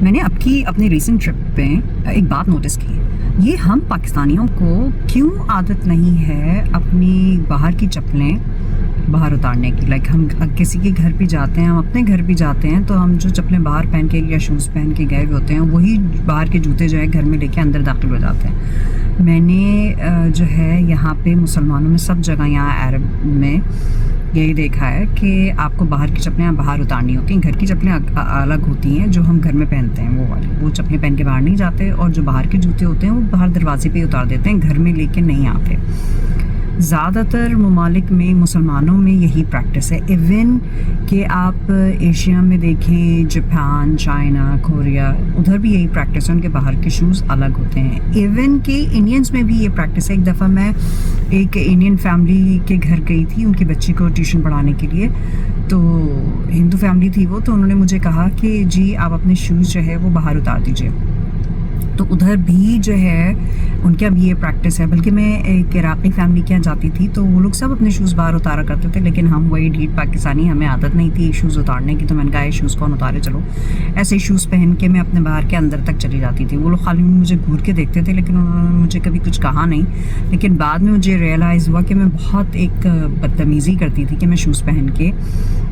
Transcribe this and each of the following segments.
میں نے اپنی ریسنٹ ٹرپ پہ ایک بات نوٹس کی. یہ ہم پاکستانیوں کو کیوں عادت نہیں ہے اپنی باہر کی چپلیں باہر اتارنے کی. لائک ہم کسی کے گھر بھی جاتے ہیں, ہم اپنے گھر بھی جاتے ہیں, تو ہم جو چپلیں باہر پہن کے یا شوز پہن کے گئے ہوتے ہیں وہی باہر کے جوتے جو ہے گھر میں لے کے اندر داخل ہو جاتے ہیں. میں نے جو ہے یہاں پہ مسلمانوں میں سب جگہ, یہاں عرب میں یہی دیکھا ہے کہ آپ کو باہر کی چپلیں باہر اتارنی ہوتی ہیں. گھر کی چپلیں الگ ہوتی ہیں جو ہم گھر میں پہنتے ہیں, وہ چپلیں پہن کے باہر نہیں جاتے, اور جو باہر کے جوتے ہوتے ہیں وہ باہر دروازے پہ اتار دیتے ہیں, گھر میں لے کے نہیں آتے. زیادہ تر ممالک میں مسلمانوں میں یہی پریکٹس ہے. ایون کہ آپ ایشیا میں دیکھیں, جاپان, چائنا, کوریا, ادھر بھی یہی پریکٹس ہے, ان کے باہر کے شوز الگ ہوتے ہیں. ایون کہ انڈینس میں بھی یہ پریکٹس ہے. ایک دفعہ میں ایک انڈین فیملی کے گھر گئی تھی ان کی بچی کو ٹیوشن پڑھانے کے لیے, تو ہندو فیملی تھی وہ, تو انہوں نے مجھے کہا کہ جی آپ اپنے شوز جو ہے وہ باہر اتار دیجیے. تو ادھر بھی جو ہے ان کے اب یہ پریکٹس ہے. بلکہ میں ایک عراقی فیملی کے یہاں جاتی تھی تو وہ لوگ سب اپنے شوز باہر اتارا کرتے تھے, لیکن ہم وہی ڈھیٹ پاکستانی, ہمیں عادت نہیں تھی شوز اتارنے کی. تو میں نے کہا یہ شوز کون اتارے, چلو ایسے ہی شوز پہن کے میں اپنے باہر کے اندر تک چلی جاتی تھی. وہ لوگ خالی مجھے گھور کے دیکھتے تھے, لیکن انہوں نے مجھے کبھی کچھ کہا نہیں. لیکن بعد میں مجھے ریئلائز ہوا کہ میں بہت ایک بدتمیزی کرتی تھی کہ میں شوز پہن کے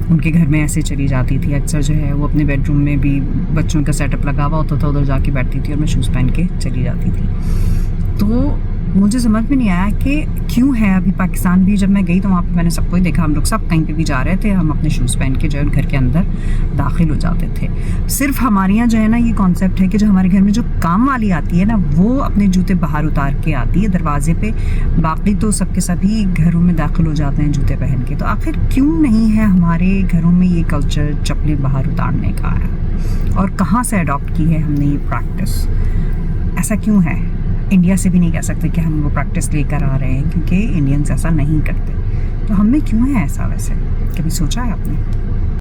ان کے گھر میں ایسے چلی جاتی تھی. اکثر جو ہے وہ اپنے بیڈ روم میں بھی بچوں کا سیٹ اپ لگا ہوا ہوتا تھا, ادھر جا کے بیٹھتی تھی اور میں شوز پہن کے چلی جاتی تھی. تو مجھے سمجھ میں نہیں آیا کہ کیوں ہے. ابھی پاکستان بھی جب میں گئی تو وہاں پہ میں نے سب کو ہی دیکھا, ہم لوگ سب کہیں پہ بھی جا رہے تھے, ہم اپنے شوز پہن کے جو ہے گھر کے اندر داخل ہو جاتے تھے. صرف ہمارے یہاں جو ہے نا یہ کانسیپٹ ہے کہ جو ہمارے گھر میں جو کام والی آتی ہے نا وہ اپنے جوتے باہر اتار کے آتی ہے دروازے پہ, باقی تو سب کے سبھی گھروں میں داخل ہو جاتے ہیں جوتے پہن کے. تو آخر کیوں نہیں ہے ہمارے گھروں میں یہ کلچر چپلیں باہر اتارنے کا ہے, اور کہاں سے اڈاپٹ کی ہے ہم نے یہ پریکٹس؟ ایسا کیوں ہے؟ انڈیا سے بھی نہیں کہہ سکتے کہ ہم وہ پریکٹس لے کر آ رہے ہیں, کیونکہ انڈینس ایسا نہیں کرتے. تو ہم میں کیوں ہے ایسا؟ ویسے کبھی سوچا ہے آپ نے؟